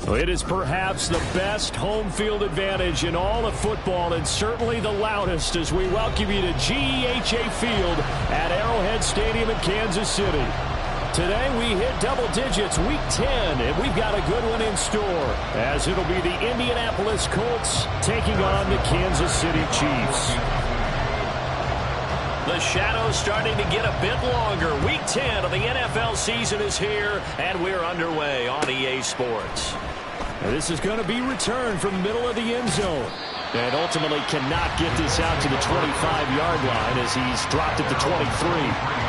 It is perhaps the best home field advantage in all of football, and certainly the loudest, as we welcome you to GEHA Field at Arrowhead Stadium in Kansas City. Today we hit double digits, week 10, and we've got a good one in store, as it'll be the Indianapolis Colts taking on the Kansas City Chiefs. The shadow's starting to get a bit longer. Week 10 of the NFL season is here, and we're underway on EA Sports. This is going to be returned from the middle of the end zone. And ultimately cannot get this out to the 25-yard line as he's dropped at the 23.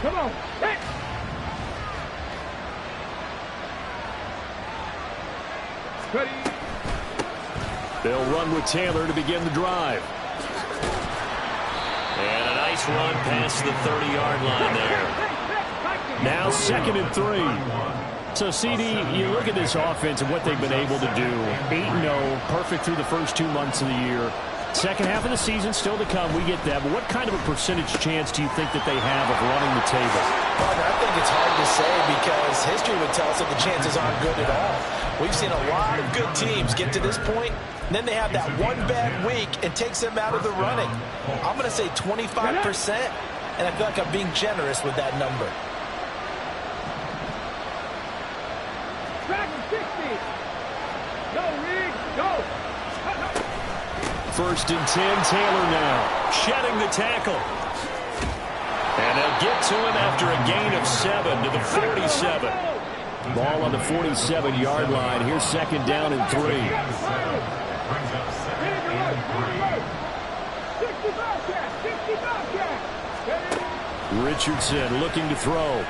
Come on. Hey. Ready. They'll run with Taylor to begin the drive. And a nice run past the 30-yard line there. Now 2nd and 3. So, CD, you look at this offense and what they've been able to do. 8-0, perfect through the first 2 months of the year. Second half of the season still to come. We get that. But what kind of a percentage chance do you think that they have of running the table? Partner, I think it's hard to say because history would tell us that the chances aren't good at all. We've seen a lot of good teams get to this point, and then they have that one bad week and takes them out of the running. I'm going to say 25%, and I feel like I'm being generous with that number. Track 60. Go, Reed. Go. 1st and 10, Taylor now. Shedding the tackle. And they'll get to him after a gain of 7 to the 47. Ball on the 47-yard line. Here's 2nd down and 3. Richardson looking to throw.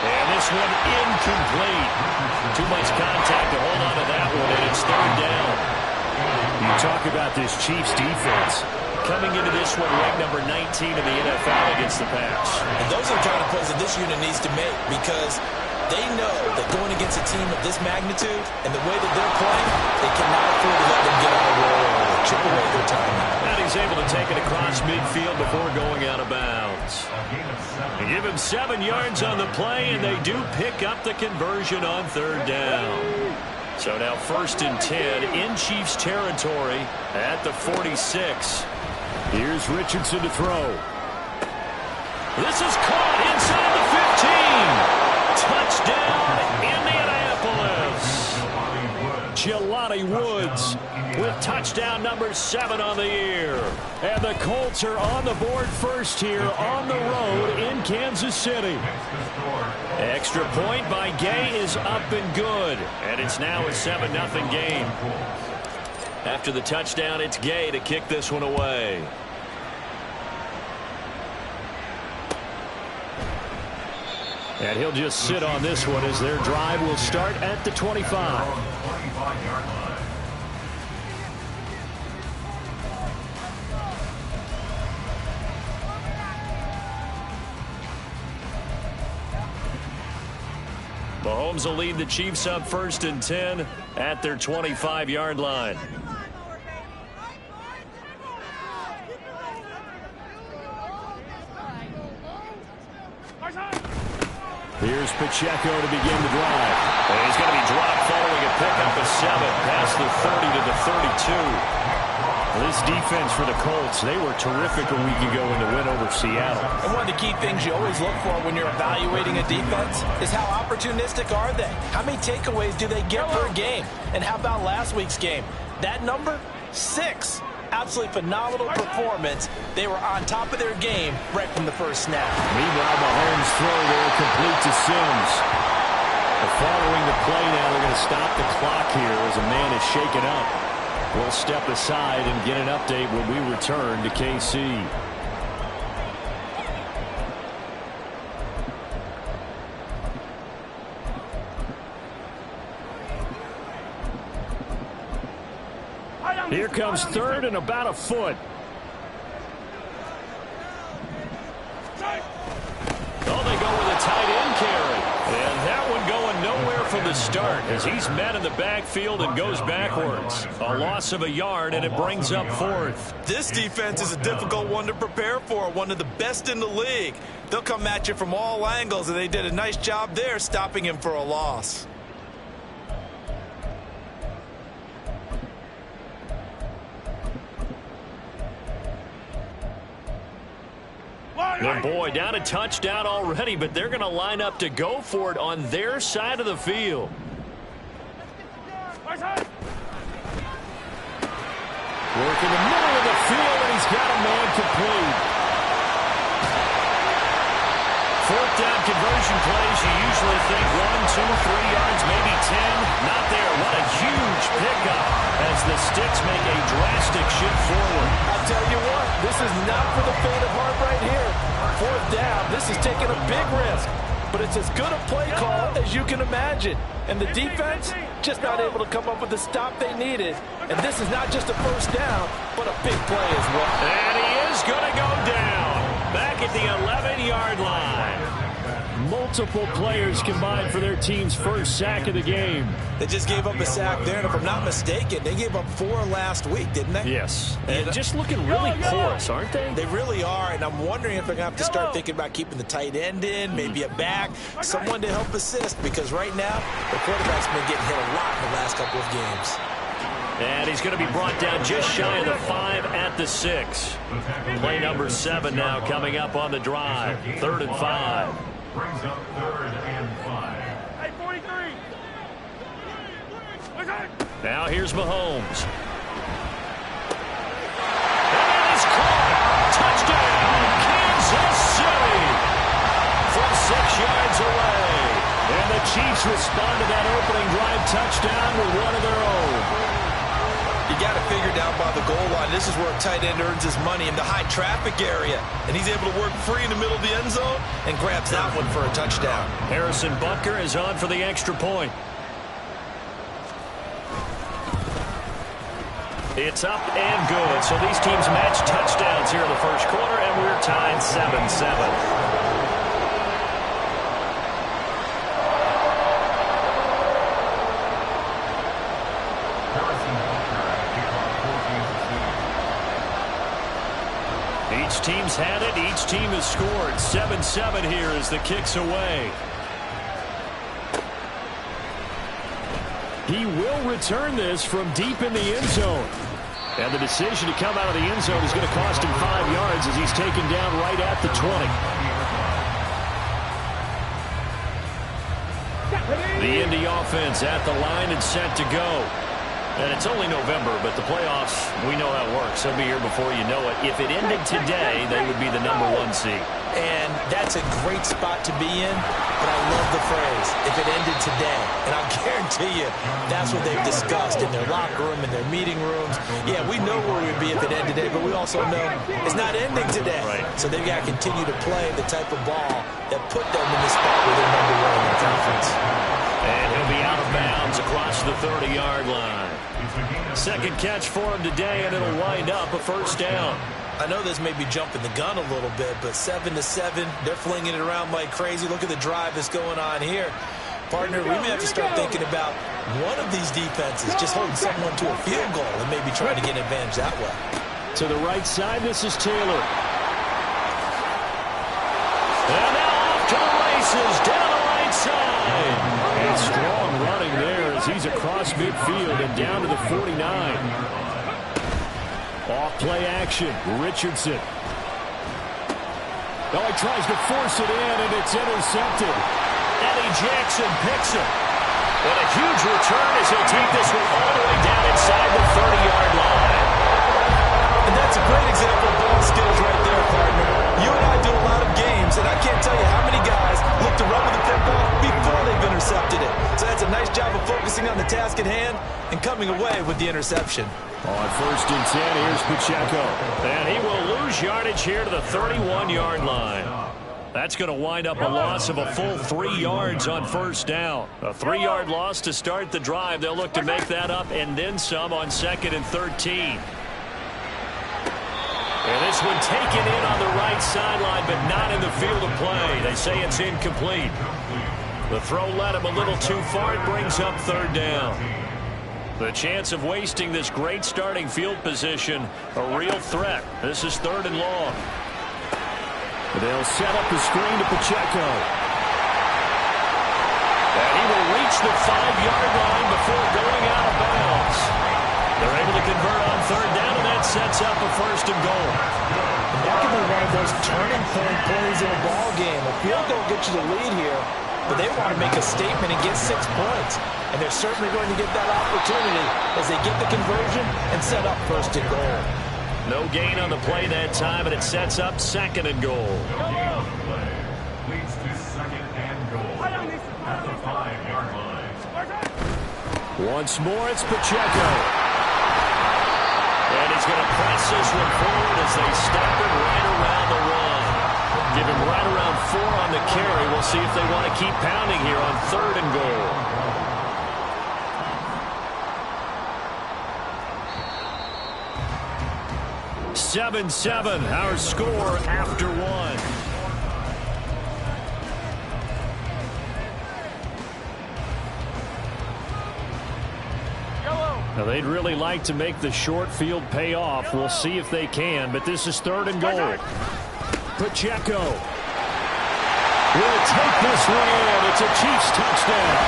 And this one incomplete. Too much contact to hold on to that one, and it's 3rd down. You talk about this Chiefs defense. Coming into this one, ranked number 19 in the NFL against the pass. And those are the kind of plays that this unit needs to make because they know that going against a team of this magnitude and the way that they're playing, they cannot afford to let them get on a roll or chip away their time. And he's able to take it across midfield before going out of bounds. They give him 7 yards on the play, and they do pick up the conversion on 3rd down. So now 1st and 10 in Chiefs territory at the 46. Here's Richardson to throw. This is caught inside the 15. Touchdown, Indianapolis. Jelani Woods with touchdown number 7 on the year. And the Colts are on the board first here on the road in Kansas City. Extra point by Gay is up and good. And it's now a 7-0 game. After the touchdown, it's Gay to kick this one away. And he'll just sit on this one as their drive will start at the 25. Mahomes will lead the Chiefs up 1st and 10 at their 25-yard line. Here's Pacheco to begin the drive. And he's going to be dropped following a pickup of 7 past the 30 to the 32. This defense for the Colts, they were terrific a week ago in the win over Seattle. And one of the key things you always look for when you're evaluating a defense is how opportunistic are they? How many takeaways do they get per game? And how about last week's game? That number? 6. Absolutely phenomenal performance. They were on top of their game right from the first snap. Meanwhile, Mahomes' throw there complete to Sims. Following the play now, they're going to stop the clock here as a man is shaken up. We'll step aside and get an update when we return to KC. Here comes 3rd and about a foot. Oh, they go with a tight end carry. And that one going nowhere from the start as he's met in the backfield and goes backwards. A loss of a yard, and it brings up fourth. This defense is a difficult one to prepare for, one of the best in the league. They'll come at you from all angles, and they did a nice job there stopping him for a loss. And boy, down a touchdown already, but they're going to line up to go for it on their side of the field. Work in the middle of the field, and he's got a man complete. Fourth down conversion plays, you usually think 1, 2, 3 yards, maybe 10. Not there. What a huge pickup as the Sticks make a drastic shift forward. I'll tell you what, this is not for the faint of heart right here. Fourth down, this is taking a big risk. But it's as good a play call as you can imagine. And the defense just not able to come up with the stop they needed. And this is not just a first down, but a big play as well. And he is going to go down. Back at the 11-yard line. Multiple players combined for their team's first sack of the game. They just gave up a sack there, and if I'm not mistaken, they gave up 4 last week, didn't they? Yes. And just looking really porous, aren't they? They really are, and I'm wondering if they're going to have to start thinking about keeping the tight end in, maybe a back, someone to help assist, because right now, the quarterback's been getting hit a lot in the last couple of games. And he's going to be brought down just shy of the 5 at the 6. Play number 7 now coming up on the drive. 3rd and 5. Brings up 3rd and 5. Hey, 43. Now here's Mahomes. And that is caught. Touchdown, Kansas City. From 6 yards away. And the Chiefs respond to that opening drive touchdown with one of their own. You got to figure down by the goal line. This is where a tight end earns his money in the high traffic area. And he's able to work free in the middle of the end zone and grabs that one for a touchdown. Harrison Butker is on for the extra point. It's up and good. So these teams match touchdowns here in the first quarter, and we're tied 7-7. Each team's had it. Each team has scored. 7-7 here as the kick's away. He will return this from deep in the end zone. And the decision to come out of the end zone is going to cost him 5 yards as he's taken down right at the 20. The Indy offense at the line and set to go. And it's only November, but the playoffs, we know how it works. They'll be here before you know it. If it ended today, they would be the #1 seed. And that's a great spot to be in, but I love the phrase, if it ended today. And I'll guarantee you, that's what they've discussed in their locker room, in their meeting rooms. Yeah, we know where we'd be if it ended today, but we also know it's not ending today. Right. So they've got to continue to play the type of ball that put them in the spot where they're #1 in the conference. And he'll be out of bounds across the 30-yard line. Second catch for him today, and it'll wind up a first down. I know this may be jumping the gun a little bit, but 7-7, they're flinging it around like crazy. Look at the drive that's going on here. Partner, we may have to start thinking about one of these defenses just holding someone to a field goal and maybe trying to get an advantage that way. To the right side, this is Taylor. And now off to the races, down the right side. And strong running there as he's across midfield and down to the 49. Off play action, Richardson. Oh, he tries to force it in, and it's intercepted. Eddie Jackson picks it. And a huge return as he'll take this one all the way down inside the 30-yard line. And that's a great example of ball skills right there, partner. You and I do a lot of games, and I can't tell you how many guys look to run with the football before they've intercepted it. So that's a nice job of focusing on the task at hand and coming away with the interception. On 1st and 10, here's Pacheco. And he will lose yardage here to the 31-yard line. That's going to wind up a loss of a full 3 yards on first down. A 3-yard loss to start the drive. They'll look to make that up and then some on 2nd and 13. And this one taken in on the right sideline, but not in the field of play. They say it's incomplete. The throw led him a little too far. It brings up third down. The chance of wasting this great starting field position, a real threat. This is third and long. They'll set up the screen to Pacheco. And he will reach the 5-yard line before going out of bounds. They're able to convert on third down, and that sets up a first and goal. That could be one of those turning point plays in a ball game. A field goal gets you the lead here, but they want to make a statement and get 6 points. And they're certainly going to get that opportunity as they get the conversion and set up first and goal. No gain on the play that time, and it sets up second and goal. Leads to second and goal at the 5-yard line. Once more, it's Pacheco. And he's going to press this one forward as they stop it right around the run. Give him right around 4 on the carry. We'll see if they want to keep pounding here on third and goal. Seven, our score after one. Now, they'd really like to make the short field pay off. We'll see if they can, but this is third and goal. Pacheco will take this one. It's a Chiefs touchdown.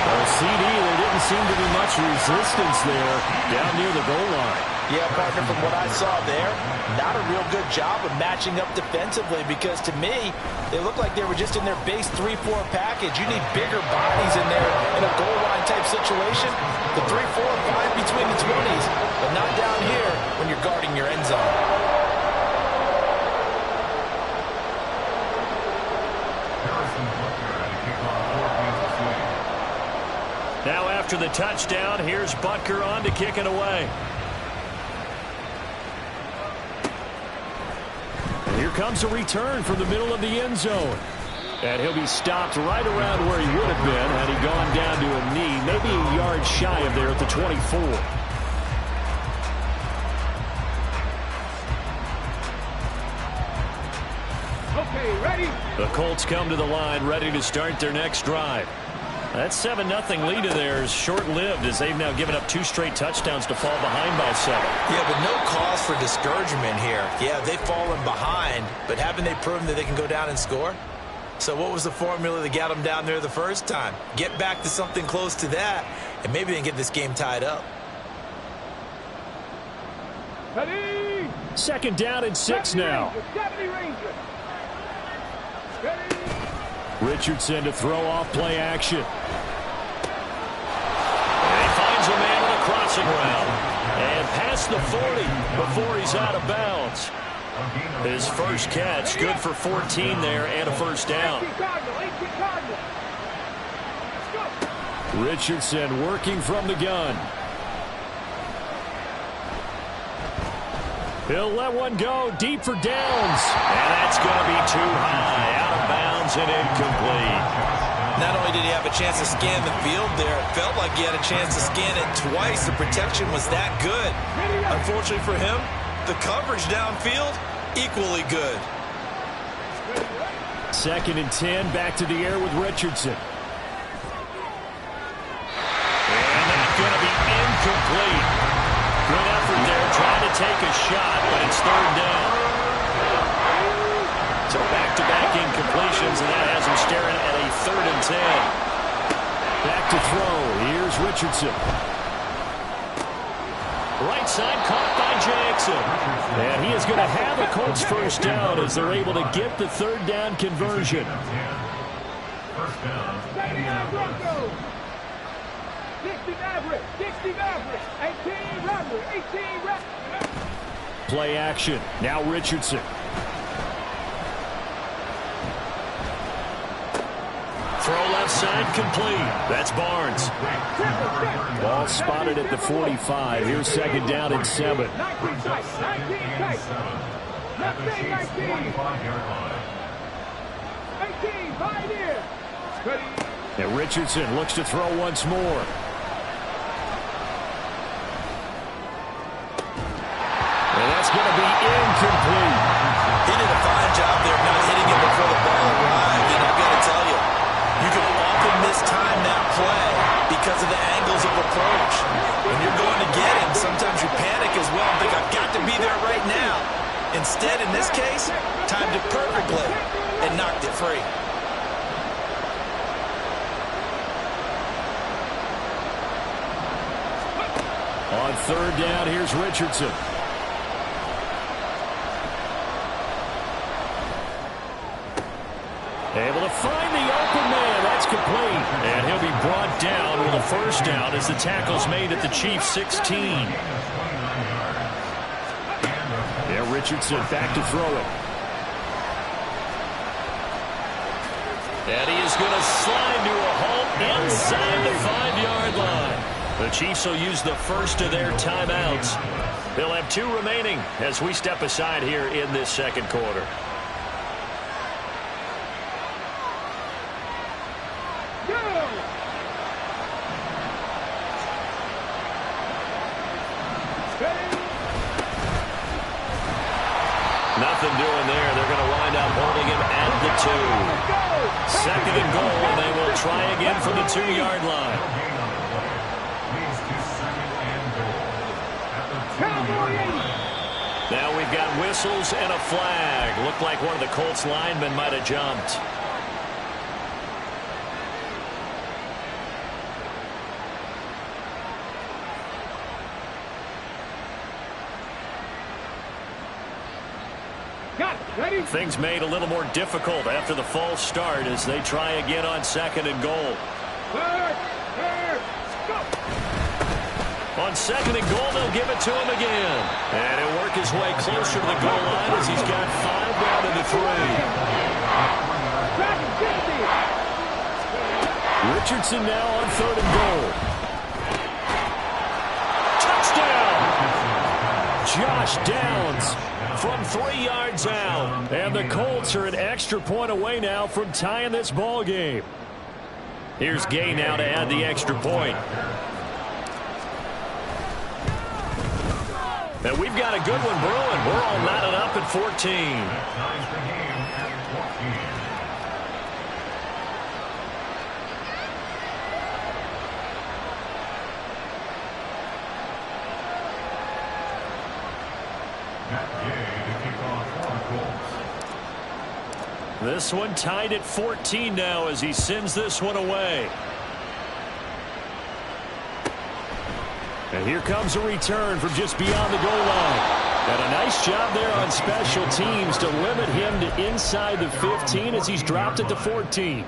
Well, CD, there didn't seem to be much resistance there down near the goal line. Yeah, partner, from what I saw there, not a real good job of matching up defensively because to me, they look like they were just in their base 3-4 package. You need bigger bodies in there in a goal line type situation. The 3-4 fine between the 20s, but not down here when you're guarding your end zone. Now after the touchdown, here's Butker on to kick it away. And here comes a return from the middle of the end zone. And he'll be stopped right around where he would have been had he gone down to a knee, maybe a yard shy of there at the 24. Okay, ready? The Colts come to the line, ready to start their next drive. That 7-0 lead of theirs short-lived as they've now given up 2 straight touchdowns to fall behind by 7. Yeah, but no cause for discouragement here. Yeah, they've fallen behind, but haven't they proven that they can go down and score? So what was the formula that got them down there the first time? Get back to something close to that, and maybe they can get this game tied up. Ready? Second down and 6 now. 70 Rangers. Ready? Richardson to throw off play action. And he finds a man on a crossing route. And past the 40 before he's out of bounds. His first catch, good for 14 there and a first down. Richardson working from the gun. He'll let one go deep for downs. And that's going to be too high. Out of bounds and incomplete. Not only did he have a chance to scan the field there, it felt like he had a chance to scan it twice. The protection was that good. Unfortunately for him, the coverage downfield, equally good. Second and 10, back to the air with Richardson. And that's going to be incomplete. Good effort there, trying to take a shot, but it's third down. So back-to-back incompletions, and that has him staring at a 3rd and 10. Back to throw. Here's Richardson. Right side caught by Jackson. And he is going to have a Colts first down as they're able to get the third down conversion. First down. 60 Maverick, 18 Play action. Now Richardson. Throw left side complete. That's Barnes. Ball spotted at the 45. Here's second down and 7. And Richardson looks to throw once more. And that's going to be incomplete. He did a fine job there of not hitting him before the ball arrived. And I've got to tell you, you can play because of the angles of approach. When you're going to get him, sometimes you panic as well and think, I've got to be there right now. Instead, in this case, timed it perfectly and knocked it free. On third down, here's Richardson. Able to find the open man. That's complete. And he'll be brought down with a first down as the tackle's made at the Chiefs' 16. Yeah, Richardson back to throw it. And he is going to slide to a halt inside the 5-yard line. The Chiefs will use the first of their timeouts. They'll have 2 remaining as we step aside here in this second quarter. Nothing doing there. They're going to wind up holding him at the 2. Second and goal, and they will try again from the 2-yard line. Now we've got whistles and a flag. Looked like one of the Colts linemen might have jumped. Things made a little more difficult after the false start as they try again on second and goal. On second and goal, they'll give it to him again. And he'll work his way closer to the goal line as he's got 5 down to the 3. Richardson now on third and goal. Touchdown! Josh Downs from 3 yards out. And the Colts are an extra point away now from tying this ball game. Here's Gay now to add the extra point. And we've got a good one brewing. We're all knotted up at 14. This one tied at 14 now as he sends this one away. And here comes a return from just beyond the goal line. And a nice job there on special teams to limit him to inside the 15 as he's dropped it to 14.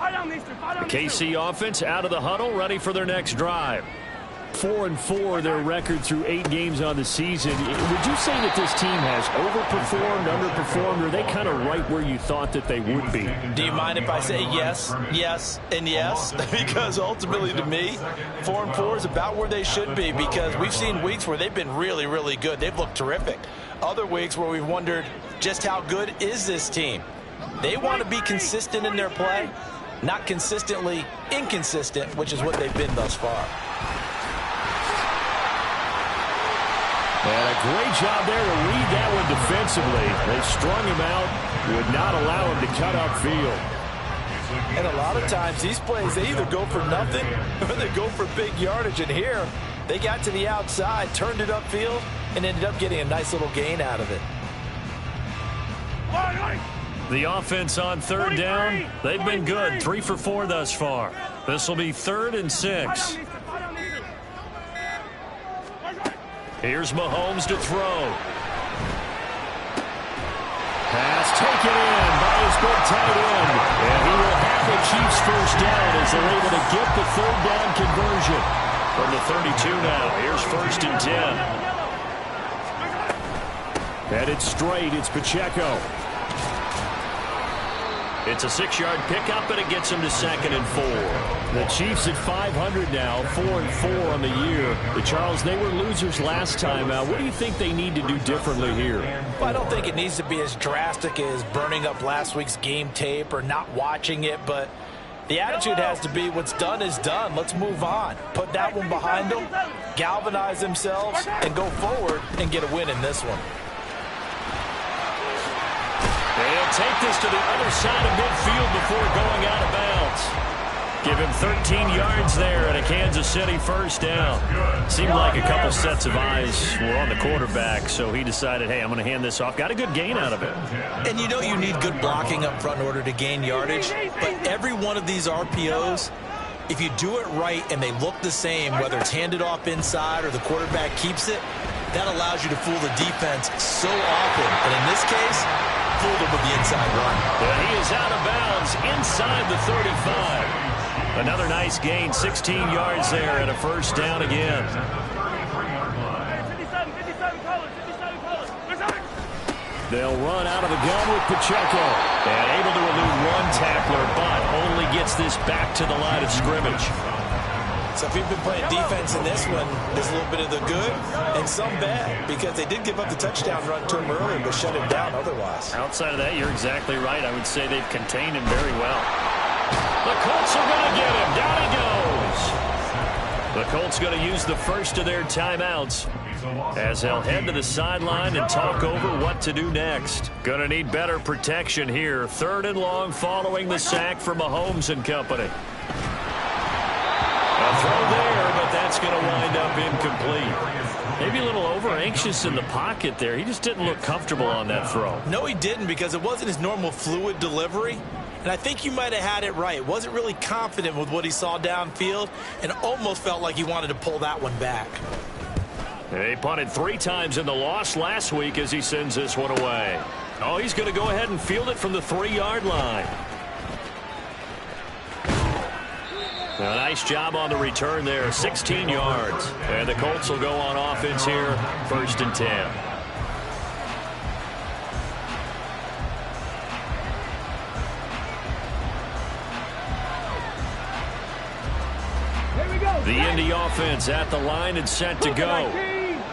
The KC offense out of the huddle, ready for their next drive. 4-4 their record through 8 games on the season. Would you say that this team has overperformed, underperformed, or are they kind of right where you thought that they would be? Do you mind if I say yes, yes, and yes? Because ultimately to me, 4-4 is about where they should be because we've seen weeks where they've been really, really good. They've looked terrific. Other weeks where we've wondered just how good is this team? They want to be consistent in their play, not consistently inconsistent, which is what they've been thus far. And a great job there to read that one defensively. They strung him out, would not allow him to cut upfield. And a lot of times these plays, they either go for nothing or they go for big yardage. And here, they got to the outside, turned it upfield, and ended up getting a nice little gain out of it. The offense on third down, they've been good. 3 for 4 thus far. This will be 3rd and 6. Here's Mahomes to throw. Pass taken in by his big tight end. And he will have the Chiefs first down as they're able to get the 3rd down conversion. From the 32 now, here's 1st and 10. Headed straight, it's Pacheco. It's a 6-yard pickup, and it gets him to 2nd and 4. The Chiefs at 500 now, 4-4 on the year. But Charles, they were losers last time out. What do you think they need to do differently here? Well, I don't think it needs to be as drastic as burning up last week's game tape or not watching it, but the attitude has to be what's done is done. Let's move on. Put that one behind them, galvanize themselves, and go forward and get a win in this one. They'll take this to the other side of midfield before going out of bounds. Give him 13 yards there and a Kansas City first down. Seemed like a couple sets of eyes were on the quarterback, so he decided, hey, I'm going to hand this off. Got a good gain out of it. And you know you need good blocking up front in order to gain yardage, but every one of these RPOs, if you do it right and they look the same, whether it's handed off inside or the quarterback keeps it, that allows you to fool the defense so often. And in this case, fooled him with the inside run. And he is out of bounds inside the 35. Another nice gain, 16 yards there and a first down again. They'll run out of the gun with Pacheco. And able to elude one tackler, but only gets this back to the line of scrimmage. So if you've been playing defense in this one, there's a little bit of the good and some bad, because they did give up the touchdown run to him earlier, but shut him down otherwise. Outside of that, you're exactly right. I would say they've contained him very well. The Colts are going to get him. Down he goes. The Colts going to use the first of their timeouts as they'll head to the sideline and talk over what to do next. Going to need better protection here. 3rd and long following the sack for Mahomes and company. A throw there, but that's going to wind up incomplete. Maybe a little over-anxious in the pocket there. He just didn't look comfortable on that throw. No, he didn't, because it wasn't his normal fluid delivery. And I think you might have had it right. Wasn't really confident with what he saw downfield and almost felt like he wanted to pull that one back. He punted 3 times in the loss last week as he sends this one away. Oh, he's going to go ahead and field it from the 3-yard line. A nice job on the return there, 16 yards. And the Colts will go on offense here, 1st and 10. The Indy offense at the line and set to go.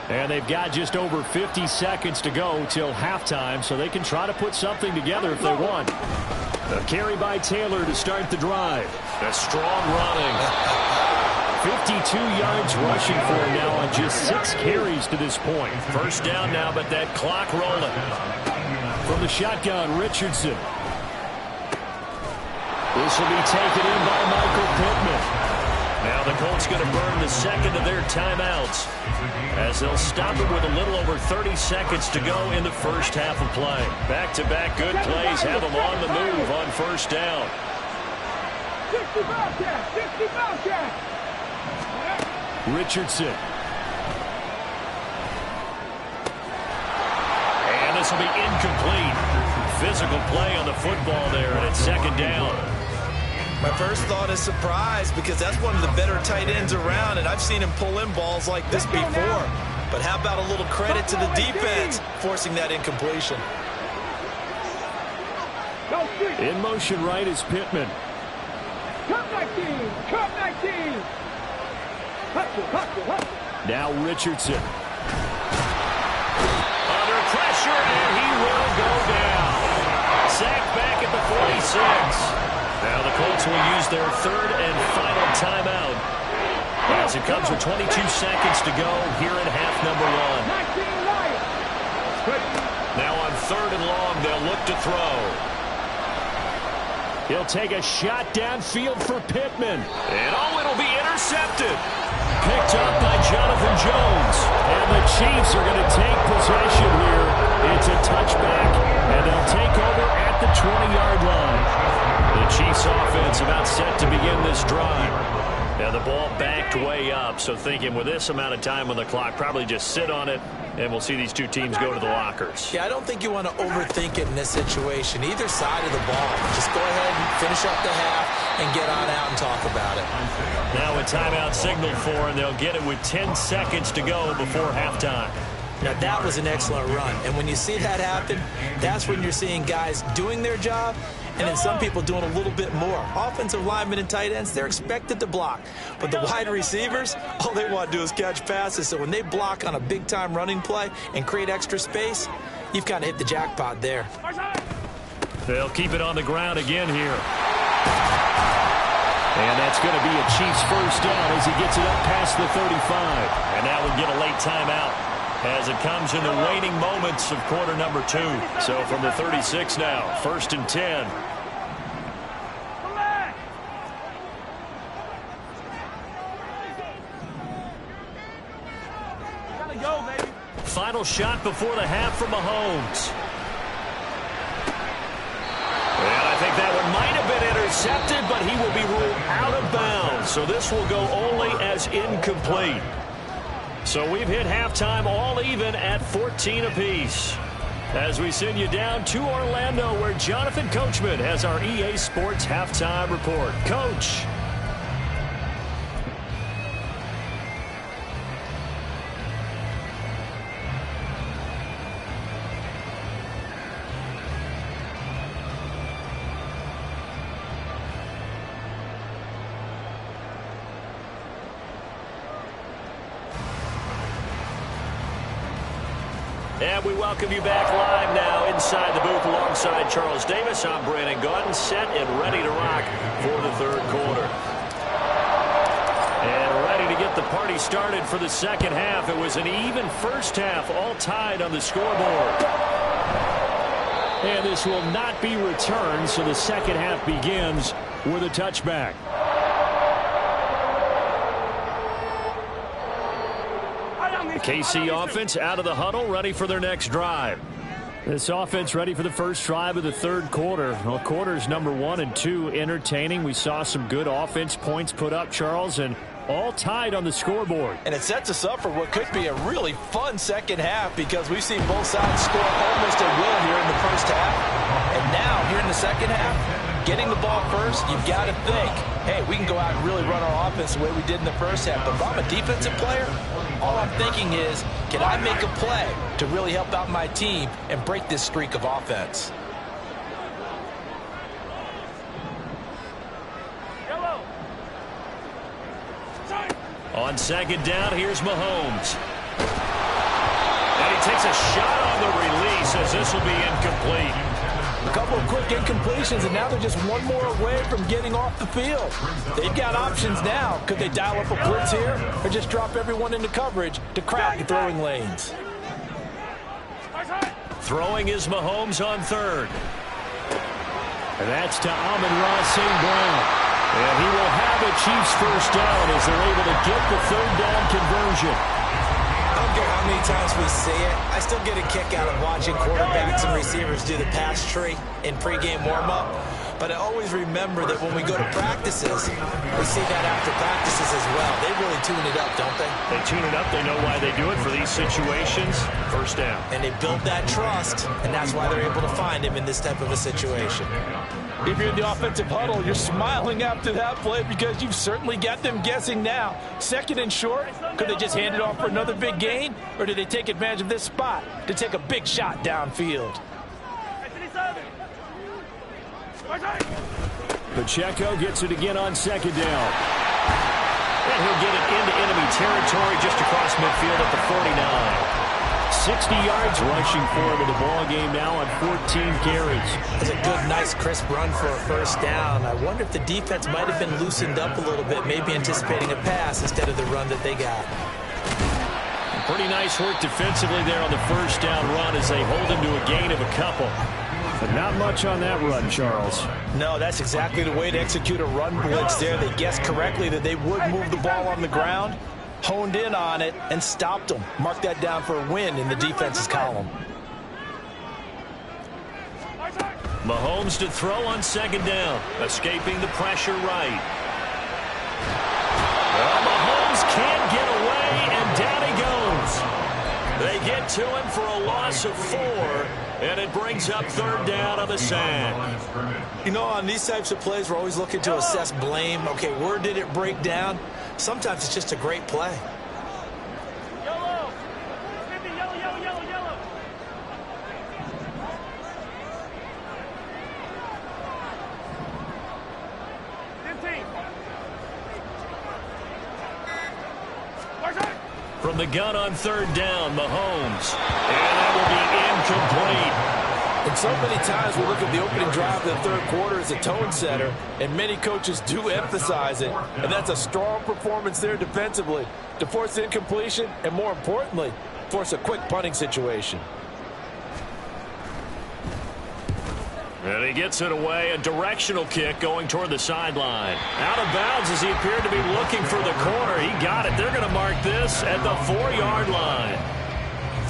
And they've got just over 50 seconds to go till halftime, so they can try to put something together if they want. A carry by Taylor to start the drive. A strong running. 52 yards rushing for him now on just 6 carries to this point. First down now, but that clock rolling. From the shotgun, Richardson. This will be taken in by Michael Pittman. Now the Colts going to burn the second of their timeouts as they'll stop it with a little over 30 seconds to go in the first half of play. Back-to-back good plays have them on the move on first down. Richardson. And this will be incomplete. Physical play on the football there, and it's 2nd down. My first thought is surprise, because that's one of the better tight ends around, and I've seen him pull in balls like this before. But how about a little credit to the defense forcing that incompletion? In motion right is Pittman. Now Richardson. Under pressure, and he will go down. Sacked back at the 46. Now the Colts will use their 3rd and final timeout as it comes with 22 seconds to go here in half number 1. Now on 3rd and long, they'll look to throw. He'll take a shot downfield for Pittman. And it'll be intercepted. Picked up by Jonathan Jones. And the Chiefs are going to take possession here. It's a touchback, and they'll take over at the 20-yard line. The Chiefs offense about set to begin this drive. Now the ball backed way up, so thinking with this amount of time on the clock, probably just sit on it, and we'll see these two teams go to the lockers. Yeah, I don't think you want to overthink it in this situation. Either side of the ball. Just go ahead and finish up the half and get on out and talk about it. Now a timeout signaled for, and they'll get it with 10 seconds to go before halftime. Now, that was an excellent run. And when you see that happen, that's when you're seeing guys doing their job and then some people doing a little bit more. Offensive linemen and tight ends, they're expected to block. But the wide receivers, all they want to do is catch passes. So when they block on a big-time running play and create extra space, you've kind of hit the jackpot there. They'll keep it on the ground again here. And that's going to be a Chiefs first down as he gets it up past the 35. And that would get a late timeout. as it comes in the waning moments of quarter number 2. So from the 36 now, 1st and 10. Gotta go, baby. Final shot before the half from Mahomes. And I think that one might have been intercepted, but he will be ruled out of bounds. So this will go only as incomplete. So we've hit halftime all even at 14 apiece. As we send you down to Orlando, where Jonathan Coachman has our EA Sports halftime report. Coach. And we welcome you back live now inside the booth alongside Charles Davis. I'm Brandon Gaudin, set and ready to rock for the third quarter. And ready to get the party started for the second half. It was an even first half, all tied on the scoreboard. And this will not be returned, so the second half begins with a touchback. KC offense out of the huddle, ready for their next drive. This offense ready for the first drive of the third quarter. Well, quarters number 1 and 2 entertaining. We saw some good offense points put up, Charles, and all tied on the scoreboard. And it sets us up for what could be a really fun second half, because we've seen both sides score almost at will here in the first half. And now, here in the second half, getting the ball first, you've got to think, hey, we can go out and really run our offense the way we did in the first half. But if I'm a defensive player, all I'm thinking is, can I make a play to really help out my team and break this streak of offense? On second down, here's Mahomes. And he takes a shot on the release, as this will be incomplete. A couple of quick incompletions, and now they're just one more away from getting off the field. They've got options now. Could they dial up a blitz here, or just drop everyone into coverage to crowd the throwing lanes? Throwing is Mahomes on third. And that's to Amon-Ra St. Brown. And he will have a Chiefs first down as they're able to get the third down conversion. I don't care how many times we see it, I still get a kick out of watching quarterbacks and receivers do the pass tree in pregame warm-up. But I always remember that when we go to practices, we see that after practices as well. They really tune it up, don't they? They tune it up. They know why they do it for these situations. First down. And they build that trust, and that's why they're able to find him in this type of a situation. If you're in the offensive huddle, you're smiling after that play, because you've certainly got them guessing now. Second and short, could they just hand it off for another big gain, or do they take advantage of this spot to take a big shot downfield? Pacheco gets it again on second down. And he'll get it into enemy territory just across midfield at the 49. 60 yards rushing for him in the ball game now on 14 carries. It's a good, nice, crisp run for a first down. I wonder if the defense might have been loosened up a little bit, maybe anticipating a pass instead of the run that they got. Pretty nice work defensively there on the first down run as they hold him to a gain of a couple. But not much on that run, Charles. No, that's exactly the way to execute a run blitz there. They guessed correctly that they would move the ball on the ground, honed in on it, and stopped them. Mark that down for a win in the defense's column. Mahomes to throw on second down, escaping the pressure right. Well, Mahomes can't get away, and down he goes. They get to him for a loss of 4, and it brings up third down on the sack. You know, on these types of plays, we're always looking to assess blame. Okay, where did it break down? Sometimes it's just a great play. Yellow. Yellow, yellow, yellow, yellow. From the gun on third down, Mahomes. And that will be incomplete. And so many times we look at the opening drive of the third quarter as a tone setter, and many coaches do emphasize it. And that's a strong performance there defensively to force incompletion, and more importantly, force a quick punting situation. And he gets it away, a directional kick going toward the sideline. Out of bounds as he appeared to be looking for the corner. He got it. They're going to mark this at the 4-yard line.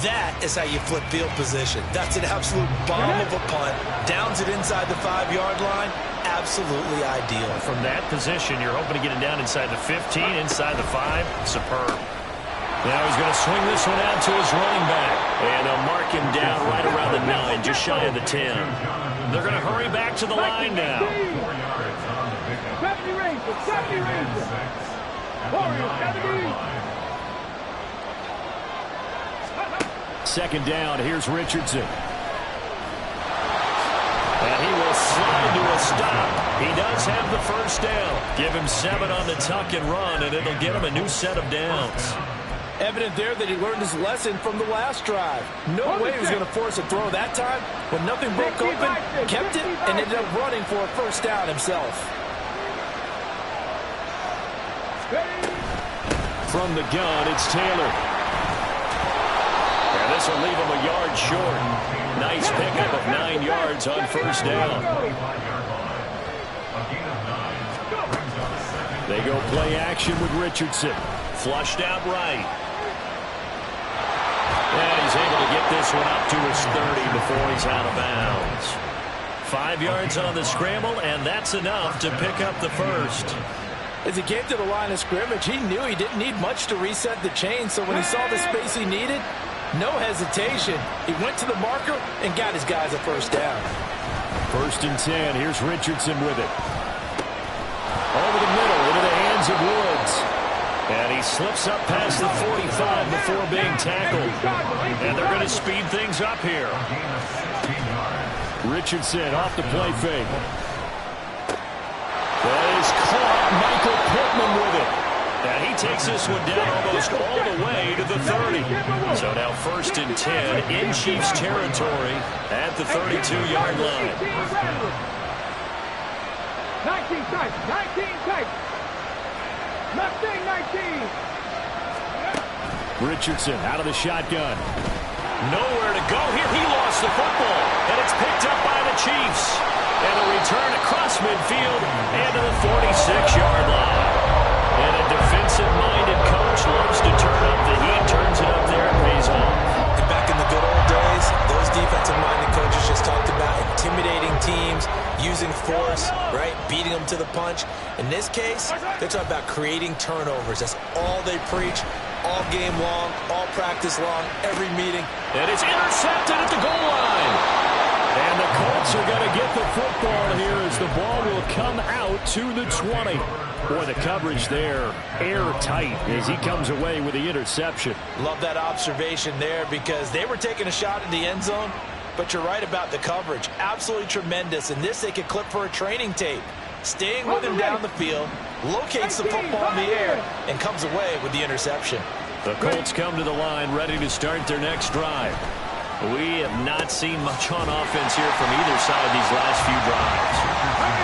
That is how you flip field position. That's an absolute bomb of a punt. Downs it inside the 5-yard line. Absolutely ideal. From that position, you're hoping to get it down inside the 15, inside the 5. Superb. Now he's going to swing this one out to his running back. And they'll mark him down right around the 9, just shy of the 10. They're going to hurry back to the line now. 70 Rangers, 70 Rangers. Warriors, 70. Second down, here's Richardson. And he will slide to a stop. He does have the first down. Give him 7 on the tuck and run, and it'll get him a new set of downs. Evident there that he learned his lesson from the last drive. No way he was going to force a throw that time. When nothing broke open, kept it, and ended up running for a first down himself. From the gun, it's Taylor. And this will leave him a yard short. Nice pickup of 9 yards on first down. They go play action with Richardson. Flushed out right. And he's able to get this one up to his 30 before he's out of bounds. 5 yards on the scramble, and that's enough to pick up the first. As he came to the line of scrimmage, he knew he didn't need much to reset the chain, so when he saw the space he needed, no hesitation. He went to the marker and got his guys a first down. 1st and 10. Here's Richardson with it. Over the middle, into the hands of Woods. And he slips up past the 45 before being tackled. And they're going to speed things up here. Richardson off the play fake. That is caught. Michael Pittman with it. And he takes this one down almost all the way to the 30. So now 1st and 10 in Chiefs territory at the 32-yard line. 19 types, 19 types. Left thing, 19. Richardson out of the shotgun. Nowhere to go here. He lost the football. And it's picked up by the Chiefs. And a return across midfield and to the 46-yard line. And a defensive-minded coach loves to turn up the heat, turns it up there, and pays off. And back in the good old days, those defensive-minded coaches just talked about intimidating teams, using force, right, beating them to the punch. In this case, they're talking about creating turnovers. That's all they preach, all game long, all practice long, every meeting. And it's intercepted at the goal line. And the Colts are going to get the football here as the ball will come out to the 20. Boy, the coverage there, airtight as he comes away with the interception. Love that observation there because they were taking a shot at the end zone, but you're right about the coverage. Absolutely tremendous. And this they could clip for a training tape. Staying with him down the field, locates the football in the air, and comes away with the interception. The Colts come to the line ready to start their next drive. We have not seen much on offense here from either side these last few drives.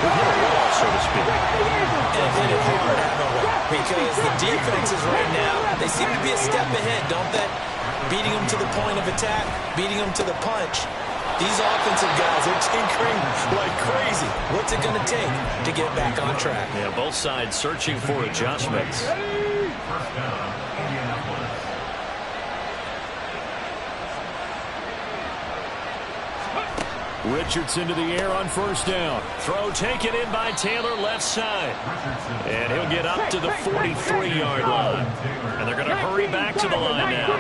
We've hit a wall, so to speak. And hit it hard, haven't we? Because the defenses right now, they seem to be a step ahead, don't they? Beating them to the point of attack, beating them to the punch. These offensive guys are tinkering like crazy. What's it going to take to get back on track? Yeah, both sides searching for adjustments. Richardson to the air on 1st down. Throw taken in by Taylor left side. And he'll get up to the 43-yard line. And they're going to hurry back to the line now.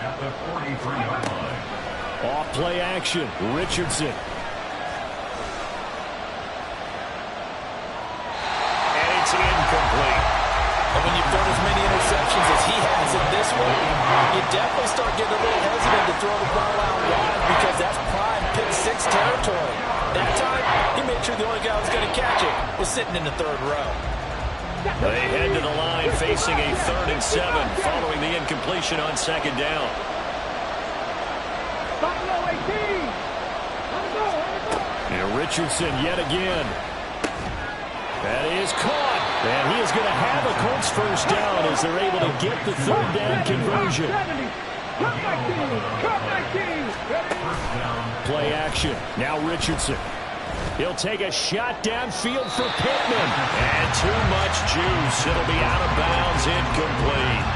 At the 43-yard line. Off play action, Richardson. And it's incomplete. And when you've thrown as many interceptions as he has in this one, you definitely start getting a little hesitant to throw the ball out wide because that's prime pick 6 territory. That time, he made sure the only guy who was going to catch it was sitting in the 3rd row. They head to the line facing a 3rd and 7 following the incompletion on 2nd down. And Richardson yet again. That is caught. And he is going to have a Colts first down as they're able to get the third down conversion. Play action. Now Richardson. He'll take a shot downfield for Pittman. And too much juice. It'll be out of bounds, incomplete.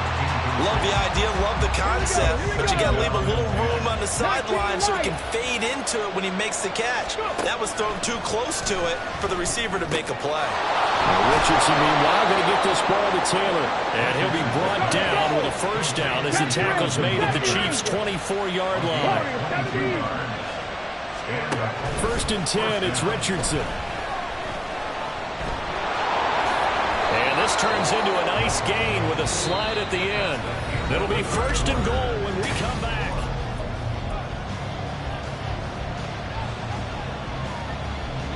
Love the idea, love the concept, but you got to leave a little room on the sideline so he can fade into it when he makes the catch. That was thrown too close to it for the receiver to make a play. Richardson, meanwhile, going to get this ball to Taylor. And he'll be brought down with a first down as the tackle's made at the Chiefs' 24-yard line. First and 10, it's Richardson. And this turns into a nice gain with a slide at the end. It'll be first and goal when we come back.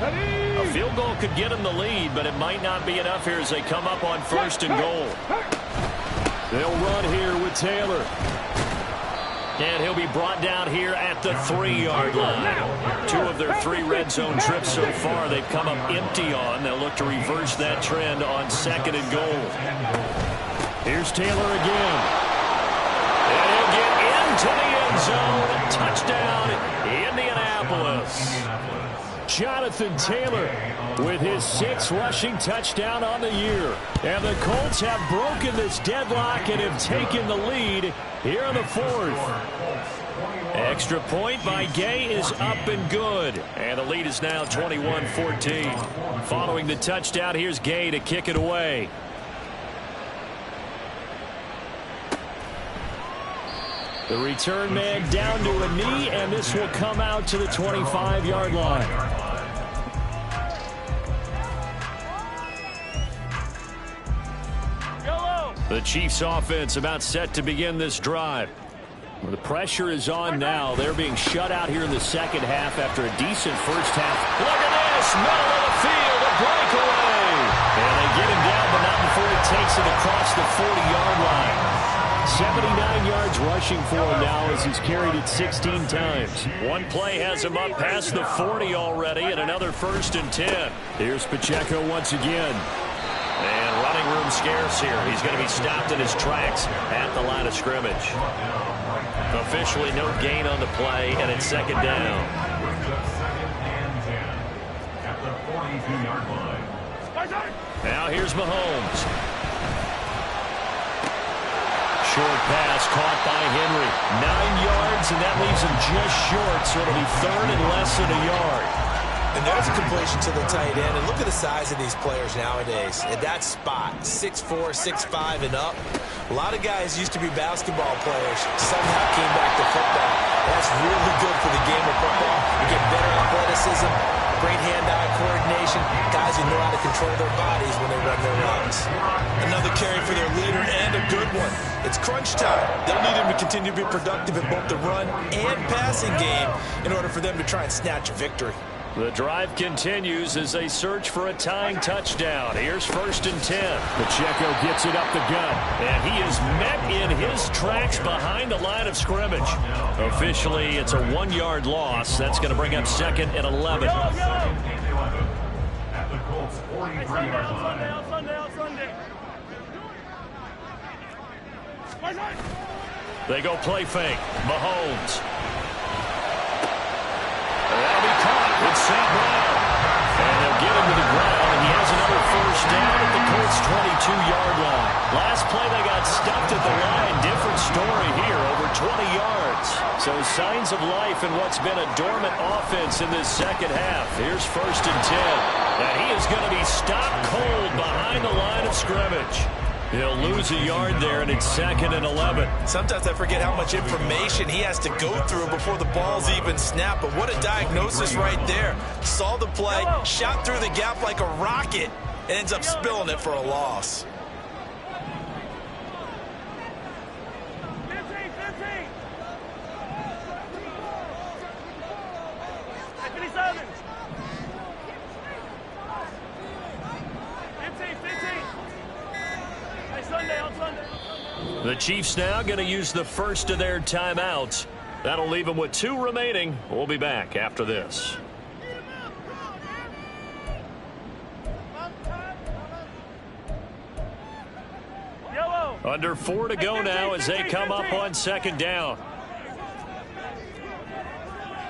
A field goal could get them the lead, but it might not be enough here as they come up on first and goal. They'll run here with Taylor. And he'll be brought down here at the 3-yard line. 2 of their 3 red zone trips so far they've come up empty on. They'll look to reverse that trend on second and goal. Here's Taylor again. And he'll get into the end zone. Touchdown, Indianapolis. Jonathan Taylor with his 6th rushing touchdown on the year. And the Colts have broken this deadlock and have taken the lead here in the 4th. Extra point by Gay is up and good. And the lead is now 21-14. Following the touchdown, here's Gay to kick it away. The return man down to a knee, and this will come out to the 25-yard line. The Chiefs offense about set to begin this drive. Well, the pressure is on now. They're being shut out here in the second half after a decent first half. Look at this, middle of the field, a breakaway. And they get him down, but not before he takes it across the 40-yard line. 79 yards rushing for him now as he's carried it 16 times. One play has him up past the 40 already, and another first and 10. Here's Pacheco once again. And running room scarce here. He's going to be stopped in his tracks at the line of scrimmage. Officially no gain on the play, and it's second down. Now here's Mahomes. Short pass caught by Henry. 9 yards, and that leaves him just short, so it'll be third and less than a yard. And there's a completion to the tight end. And look at the size of these players nowadays. At that spot, 6'4", 6'5", and up. A lot of guys used to be basketball players. Somehow came back to football. That's really good for the game of football. You get better athleticism, great hand-eye coordination. Guys who know how to control their bodies when they run their runs. Another carry for their leader, and a good one. It's crunch time. They'll need him to continue to be productive in both the run and passing game in order for them to try and snatch a victory. The drive continues as they search for a tying touchdown. Here's first and 10. Pacheco gets it up the gut. And he is met in his tracks behind the line of scrimmage. Officially, it's a 1-yard loss. That's going to bring up second and 11. At the Colts 43-yard line. They go play fake. Mahomes. That'll be caught with St. Brown. And they'll get him to the ground, and he has another first down at the Colts' 22-yard line. Last play, they got stuffed at the line. Different story here, over 20 yards. So signs of life in what's been a dormant offense in this second half. Here's first and 10. And he is going to be stopped cold behind the line of scrimmage. He'll lose a yard there, and it's second and 11. Sometimes I forget how much information he has to go through before the ball's even snapped. But what a diagnosis right there. Saw the play, shot through the gap like a rocket, and ends up spilling it for a loss. The Chiefs now going to use the first of their timeouts. That'll leave them with 2 remaining. We'll be back after this. Under 4 to go now as they come up on second down.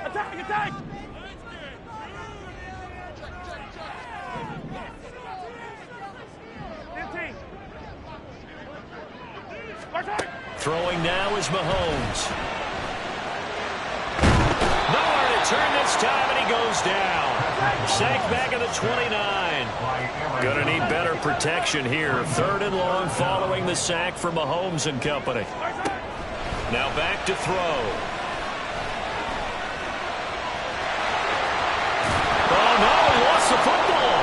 Attack, attack! Throwing now is Mahomes. Nowhere to turn this time, and he goes down. Sacked back at the 29. Going to need better protection here. 3rd and long following the sack from Mahomes and company. Now back to throw. Oh, no, lost the football.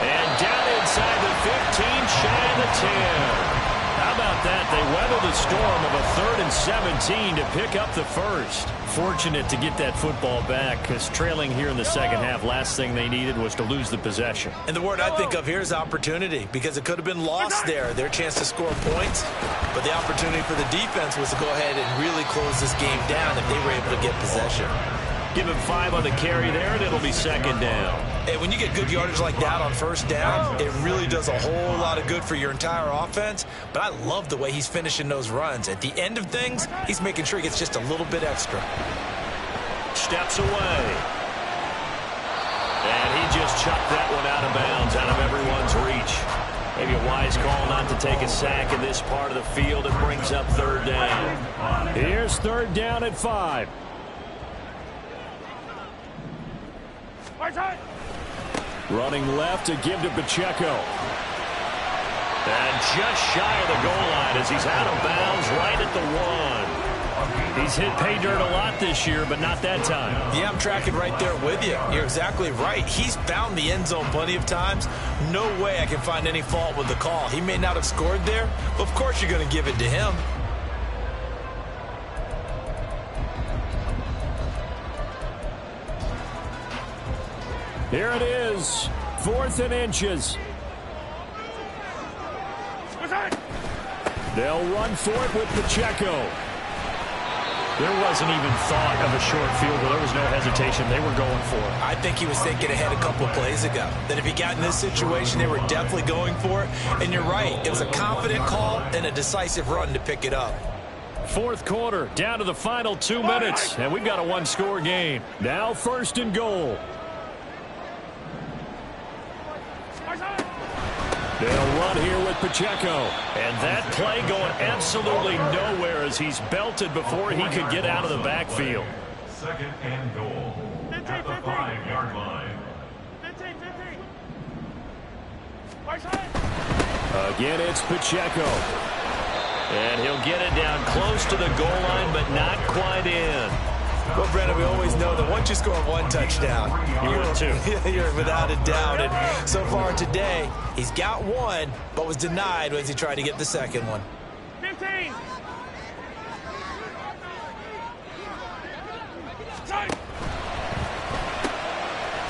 And down inside the 15, shy of the 10. How about that? They weather the storm of a 3rd and 17 to pick up the first. Fortunate to get that football back because trailing here in the second half, last thing they needed was to lose the possession. And the word I think of here is opportunity, because it could have been lost there, their chance to score points. But the opportunity for the defense was to go ahead and really close this game down if they were able to get possession. Give him 5 on the carry there, and it'll be second down. Hey, when you get good yardage like that on first down, it really does a whole lot of good for your entire offense. But I love the way he's finishing those runs. At the end of things, he's making sure he gets just a little bit extra. Steps away. And he just chucked that one out of bounds, out of everyone's reach. Maybe a wise call not to take a sack in this part of the field. It brings up 3rd down. Here's 3rd down at 5. Running left to give to Pacheco. And just shy of the goal line as he's out of bounds right at the 1. He's hit pay dirt a lot this year, but not that time. Yeah, I'm tracking right there with you. You're exactly right. He's found the end zone plenty of times. No way I can find any fault with the call. He may not have scored there, but of course you're going to give it to him. Here it is, 4th and inches. They'll run for it with Pacheco. There wasn't even thought of a short field goal. There was no hesitation. They were going for it. I think he was thinking ahead a couple of plays ago, that if he got in this situation, they were definitely going for it. And you're right, it was a confident call and a decisive run to pick it up. 4th quarter, down to the final 2 minutes, and we've got a 1-score game. Now 1st and goal. They'll run here with Pacheco. And that play going absolutely nowhere as he's belted before he could get out of the backfield. 2nd and goal at the 5-yard line. Again, it's Pacheco. And he'll get it down close to the goal line, but not quite in. Well, Brennan, we always know that once you score 1 touchdown, you're without a doubt. And so far today, he's got 1, but was denied as he tried to get the second one. 15.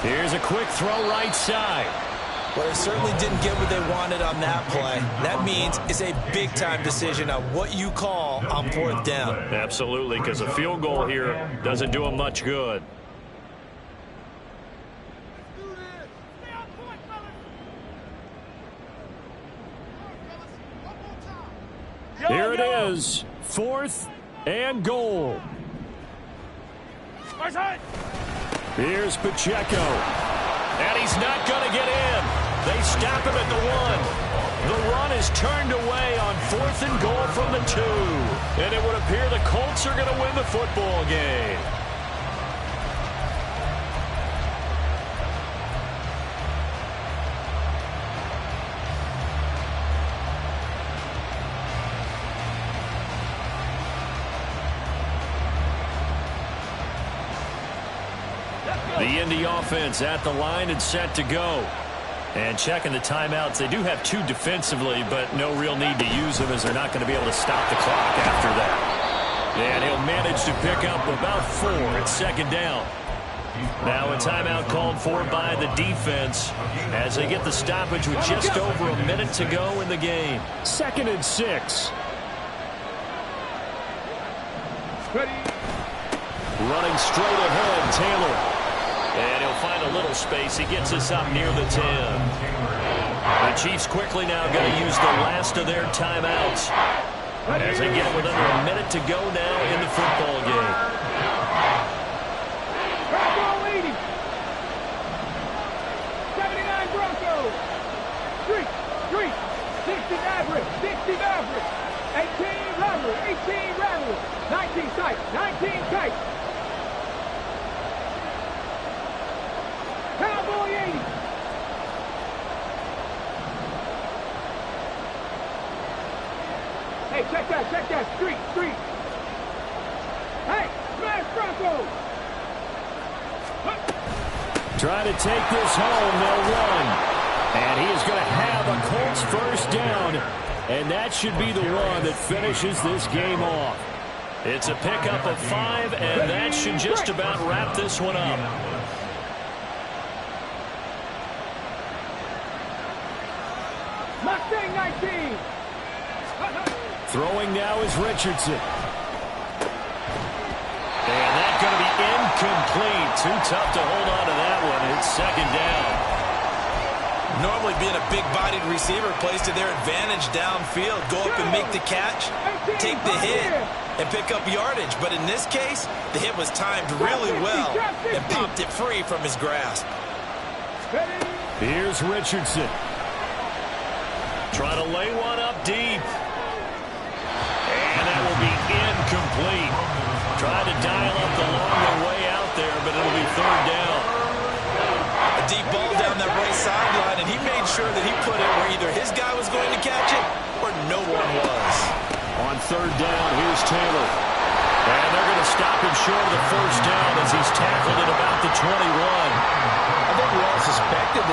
Here's a quick throw right side. Well, they certainly didn't get what they wanted on that play. That means it's a big-time decision on what you call on 4th down. Absolutely, because a field goal here doesn't do him much good. Here it is, 4th and goal. Here's Pacheco. And he's not going to get in. They stop him at the 1. The run is turned away on 4th and goal from the 2. And it would appear the Colts are going to win the football game. The Indy offense at the line and set to go. And checking the timeouts. They do have 2 defensively, but no real need to use them as they're not going to be able to stop the clock after that. And he'll manage to pick up about 4 at second down. Now a timeout called for by the defense as they get the stoppage with just over a minute to go in the game. 2nd and 6. Running straight ahead, Taylor. And he'll find a little space. He gets us up near the 10. The Chiefs quickly now going to use the last of their timeouts as they get it with under a minute to go now in the football game. Bronco 80. 79 Broncos. 60 Mavericks. 60 Mavericks. 18 Rattlers. 18 Rattlers. 19 Kites. 19 Kites. Cowboy 80. Hey, check that. Street. Hey, smash Broncos. Trying to take this home, they'll run. And he is going to have a Colts first down. And that should be the one that finishes this game off. It's a pickup of 5, and that should just about wrap this one up. Mustang 19. Throwing now is Richardson. And that's going to be incomplete. Too tough to hold on to that one. It's second down. Normally being a big-bodied receiver plays to their advantage downfield. Go up and make the catch, take the hit, and pick up yardage. But in this case, the hit was timed really well and popped it free from his grasp. Here's Richardson. Trying to lay one up deep. And that will be incomplete. Trying to dial up the longer way out there, but it'll be third down. A deep ball down that right sideline, and he made sure that he put it where either his guy was going to catch it or no one was. On third down, here's Taylor. And they're going to stop him short of the first down as he's tackled at about the 21. I think we all suspected that